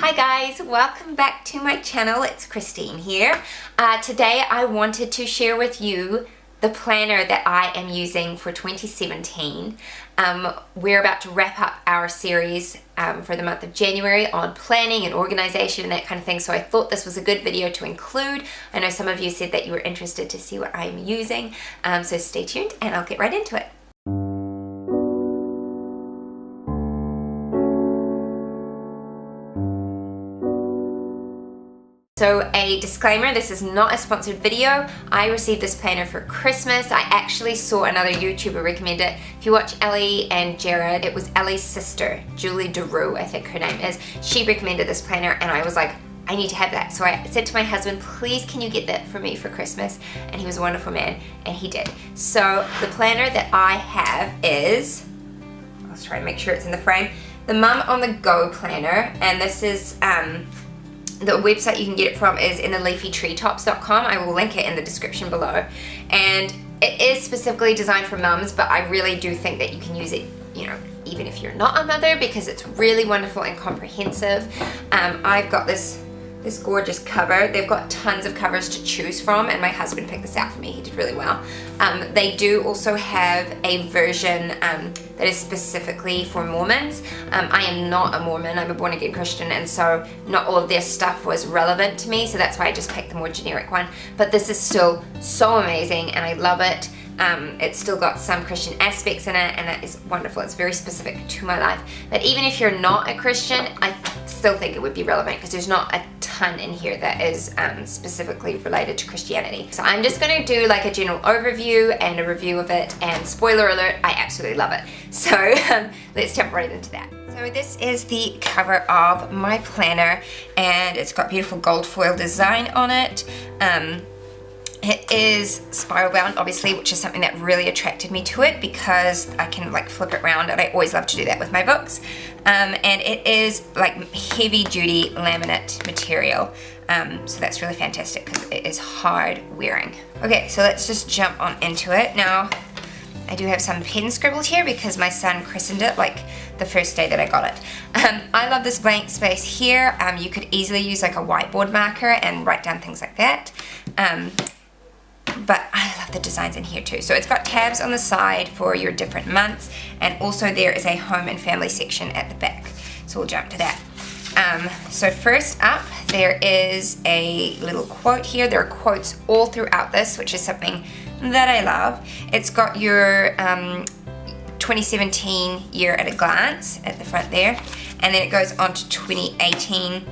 Hi guys, welcome back to my channel. It's Christine here. Today I wanted to share with you the planner that I am using for 2017. We're about to wrap up our series for the month of January on planning and organization and that kind of thing, so I thought this was a good video to include. I know some of you said that you were interested to see what I'm using, so stay tuned and I'll get right into it. So a disclaimer, this is not a sponsored video. I received this planner for Christmas. I actually saw another YouTuber recommend it. If you watch Ellie and Jared, it was Ellie's sister, Julie DeRue, I think her name is. She recommended this planner and I was like, I need to have that. So I said to my husband, please can you get that for me for Christmas? And he was a wonderful man and he did. So the planner that I have is, let's try to make sure it's in the frame, the Mum on the Go planner, and this is, the website you can get it from is intheleafytreetops.com. I will link it in the description below. And it is specifically designed for mums, but I really do think that you can use it, you know, even if you're not a mother, because it's really wonderful and comprehensive. I've got this gorgeous cover. They've got tons of covers to choose from, and my husband picked this out for me. He did really well. They do also have a version that is specifically for Mormons. I am not a Mormon, I'm a born again Christian, and so not all of their stuff was relevant to me, so that's why I just picked the more generic one. But this is still so amazing and I love it. It's still got some Christian aspects in it, and that is wonderful. It's very specific to my life. But even if you're not a Christian, I still think it would be relevant because there's not a ton in here that is specifically related to Christianity. So I'm just going to do like a general overview and a review of it, and spoiler alert, I absolutely love it. So let's jump right into that. So this is the cover of my planner, and it's got beautiful gold foil design on it. It is spiral bound, obviously, which is something that really attracted me to it because I can like flip it around, and I always love to do that with my books. And it is like heavy duty laminate material, so that's really fantastic because it is hard wearing. Okay, so let's just jump on into it. Now, I do have some pen scribbled here because my son christened it like the first day that I got it. I love this blank space here. You could easily use like a whiteboard marker and write down things like that. But I love the designs in here too. So it's got tabs on the side for your different months, and also there is a home and family section at the back. So we'll jump to that. So first up, there is a little quote here. There are quotes all throughout this, which is something that I love. It's got your 2017 year at a glance at the front there, and then it goes on to 2018,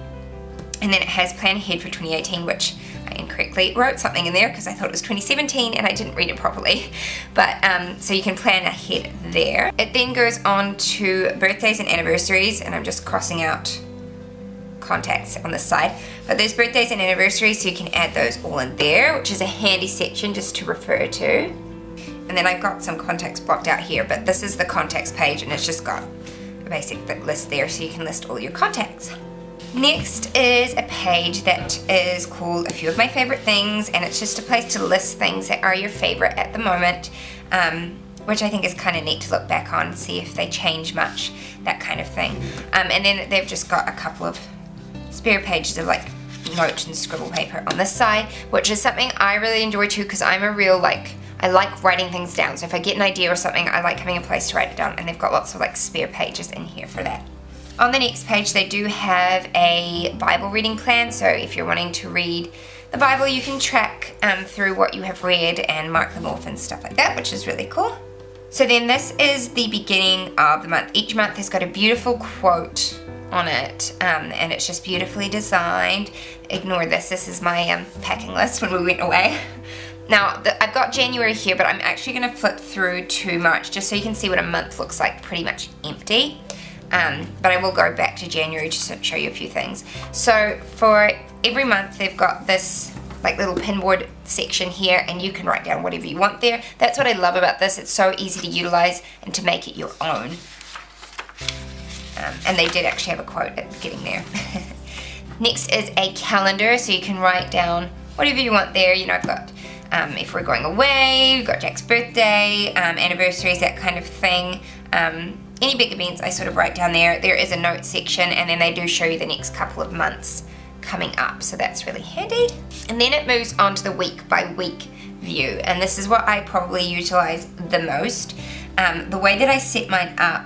and then it has plan ahead for 2018, which I incorrectly wrote something in there because I thought it was 2017 and I didn't read it properly. But so you can plan ahead there. It then goes on to birthdays and anniversaries, and I'm just crossing out contacts on this side. But there's birthdays and anniversaries, so you can add those all in there, which is a handy section just to refer to. And then I've got some contacts blocked out here, but this is the contacts page, and it's just got a basic list there, so you can list all your contacts. Next is a page that is called A Few of My Favorite Things, and it's just a place to list things that are your favorite at the moment, which I think is kind of neat to look back on, see if they change much, that kind of thing. And then they've just got a couple of spare pages of like note and scribble paper on this side, which is something I really enjoy too, because I'm a real I like writing things down. So if I get an idea or something, I like having a place to write it down, and they've got lots of like spare pages in here for that. On the next page, they do have a Bible reading plan, so if you're wanting to read the Bible, you can track through what you have read and mark them off and stuff like that, which is really cool. So then this is the beginning of the month. Each month has got a beautiful quote on it, and it's just beautifully designed. Ignore this is my packing list when we went away. Now, I've got January here, but I'm actually going to flip through to March just so you can see what a month looks like pretty much empty. But I will go back to January just to show you a few things. So for every month, they've got this like little pinboard section here, and you can write down whatever you want there. That's what I love about this. It's so easy to utilize and to make it your own. And they did actually have a quote at the beginning there. Next is a calendar, so you can write down whatever you want there. You know, I've got if we're going away, we've got Jack's birthday, anniversaries, that kind of thing. any big events I sort of write down there. There is a notes section, and then they do show you the next couple of months coming up, so that's really handy. And then it moves on to the week by week view, and this is what I probably utilize the most. The way that I set mine up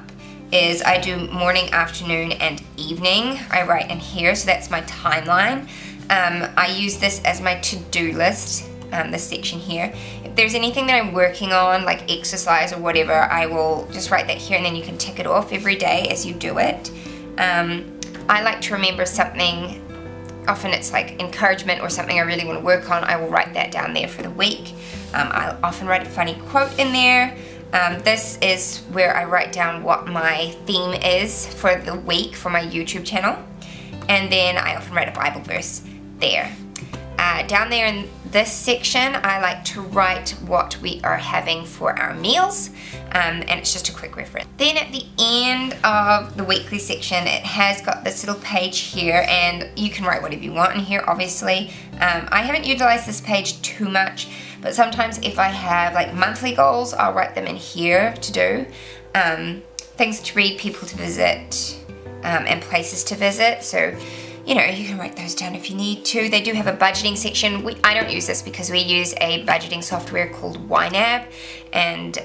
is I do morning, afternoon, and evening. I write in here, so that's my timeline. I use this as my to-do list, this section here. If there's anything that I'm working on, like exercise or whatever, I will just write that here, and then you can tick it off every day as you do it. I like to remember something. Often it's like encouragement or something I really want to work on. I will write that down there for the week. I'll often write a funny quote in there. This is where I write down what my theme is for the week for my YouTube channel. And then I often write a Bible verse there. Down there in this section, I like to write what we are having for our meals, and it's just a quick reference. Then at the end of the weekly section, it has got this little page here, and you can write whatever you want in here, obviously. I haven't utilized this page too much, but sometimes if I have like monthly goals, I'll write them in here to do. Things to read, people to visit, and places to visit. So, you know, you can write those down if you need to. They do have a budgeting section. I don't use this because we use a budgeting software called YNAB, and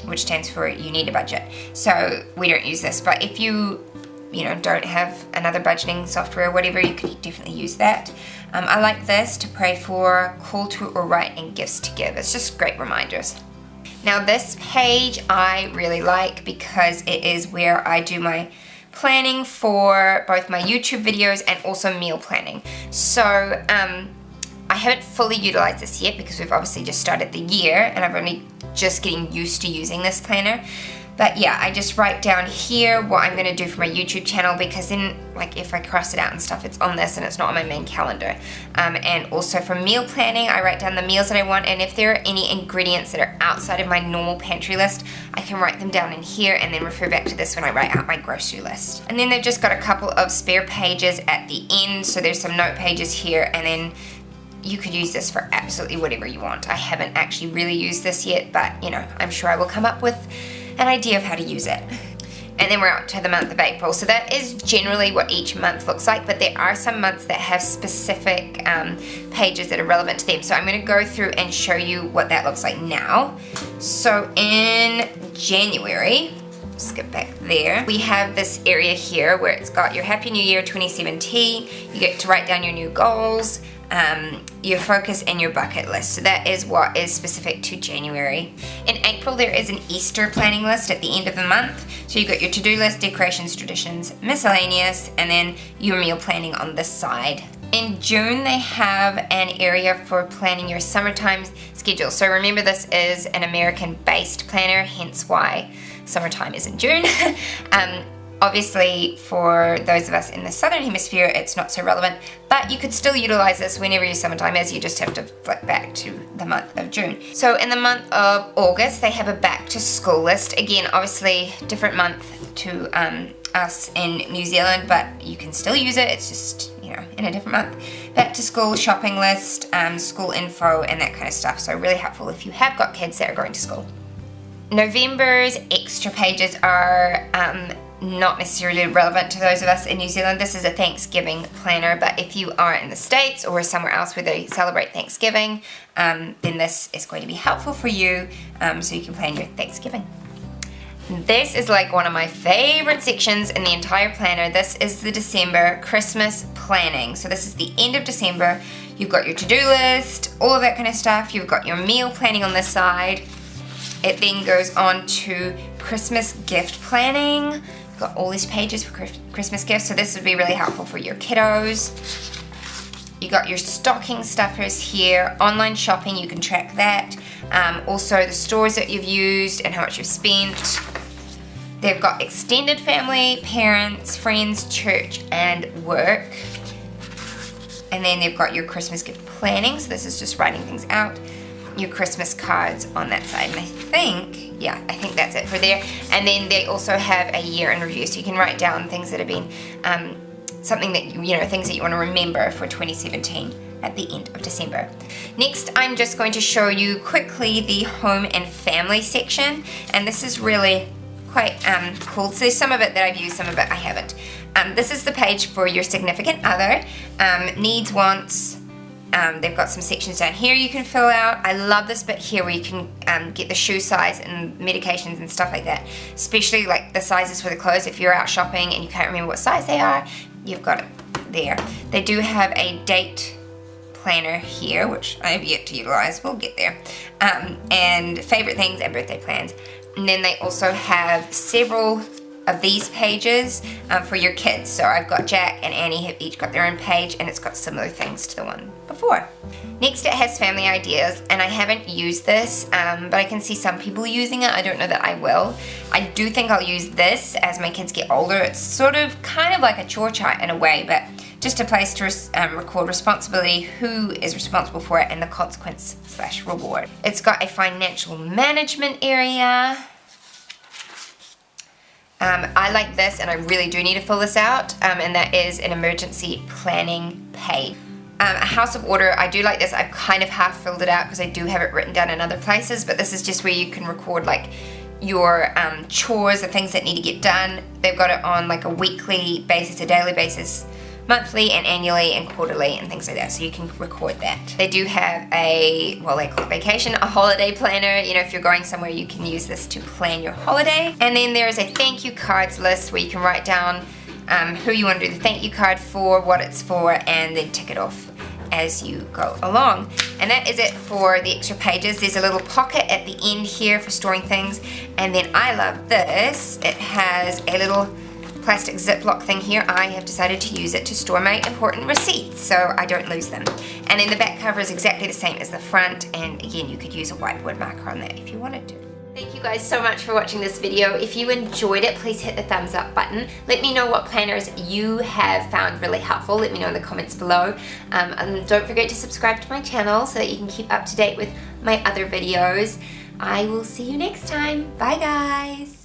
which stands for You Need a Budget. So we don't use this, but if you don't have another budgeting software or whatever, you could definitely use that. I like this to pray for, call to or write, and gifts to give. It's just great reminders. Now this page I really like because it is where I do my planning for both my YouTube videos and also meal planning. So I haven't fully utilized this yet because we've obviously just started the year and I'm only just getting used to using this planner. But yeah, I just write down here what I'm going to do for my YouTube channel, because then, like, if I cross it out and stuff, it's on this and it's not on my main calendar. And also for meal planning, I write down the meals that I want, and if there are any ingredients that are outside of my normal pantry list, I can write them down in here and then refer back to this when I write out my grocery list. And then they've just got a couple of spare pages at the end, so there's some note pages here, and then you could use this for absolutely whatever you want. I haven't actually really used this yet, but, you know, I'm sure I will come up with an idea of how to use it. And then we're up to the month of April. So that is generally what each month looks like, but there are some months that have specific pages that are relevant to them. So I'm going to go through and show you what that looks like now. So in January, skip back there, we have this area here where it's got your Happy New Year 2017. You get to write down your new goals, your focus, and your bucket list. So that is what is specific to January. In April, there is an Easter planning list at the end of the month. So you've got your to-do list, decorations, traditions, miscellaneous, and then your meal planning on this side. In June, they have an area for planning your summertime schedule. So remember, this is an American-based planner, hence why summertime is in June. Obviously, for those of us in the southern hemisphere, it's not so relevant, but you could still utilize this whenever your summertime is. You just have to flick back to the month of June. So in the month of August, they have a back to school list. Again, obviously different month to us in New Zealand, but you can still use it. It's just, you know, in a different month. Back to school shopping list, school info, and that kind of stuff. So really helpful if you have got kids that are going to school. November's extra pages are not necessarily relevant to those of us in New Zealand. This is a Thanksgiving planner, but if you are in the States or somewhere else where they celebrate Thanksgiving, then this is going to be helpful for you, so you can plan your Thanksgiving. This is like one of my favorite sections in the entire planner. This is the December Christmas planning. So this is the end of December. You've got your to-do list, all of that kind of stuff. You've got your meal planning on this side. It then goes on to Christmas gift planning. Got all these pages for Christmas gifts, so this would be really helpful for your kiddos. You got your stocking stuffers here, online shopping, you can track that. Also the stores that you've used and how much you've spent. They've got extended family, parents, friends, church, and work. And then they've got your Christmas gift planning, so this is just writing things out. Your Christmas cards on that side, and I think that's it for there. And then they also have a year in review, so you can write down things that have been something that things that you want to remember for 2017 at the end of December. Next, I'm just going to show you quickly the home and family section, and this is really quite cool. So there's some of it that I've used, some of it I haven't. This is the page for your significant other. Needs, wants. They've got some sections down here you can fill out. I love this bit here where you can get the shoe size and medications and stuff like that. Especially like the sizes for the clothes. If you're out shopping and you can't remember what size they are, you've got it there. They do have a date planner here, which I have yet to utilize. We'll get there. And favorite things and birthday plans. And then they also have several of these pages for your kids. So I've got Jack and Annie have each got their own page, and it's got similar things to the one before. Next it has family ideas, and I haven't used this, but I can see some people using it. I don't know that I will. I do think I'll use this as my kids get older. It's sort of kind of like a chore chart in a way, but just a place to record responsibility, who is responsible for it, and the consequence / reward. It's got a financial management area. I like this, and I really do need to fill this out, and that is an emergency planning page. A house of order, I do like this. I've kind of half filled it out because I do have it written down in other places, but this is just where you can record like your chores, the things that need to get done. They've got it on like a weekly basis, a daily basis, monthly and annually and quarterly and things like that, so you can record that. They do have a, well, they call it vacation, a holiday planner. You know, if you're going somewhere, you can use this to plan your holiday. And then there's a thank you cards list where you can write down who you want to do the thank you card for, what it's for, and then tick it off as you go along. And that is it for the extra pages. There's a little pocket at the end here for storing things, and then I love this. It has a little plastic Ziploc thing here. I have decided to use it to store my important receipts so I don't lose them. And then the back cover is exactly the same as the front, and again, you could use a whiteboard marker on that if you wanted to. Thank you guys so much for watching this video. If you enjoyed it, please hit the thumbs up button. Let me know what planners you have found really helpful. Let me know in the comments below. And don't forget to subscribe to my channel so that you can keep up to date with my other videos. I will see you next time. Bye guys.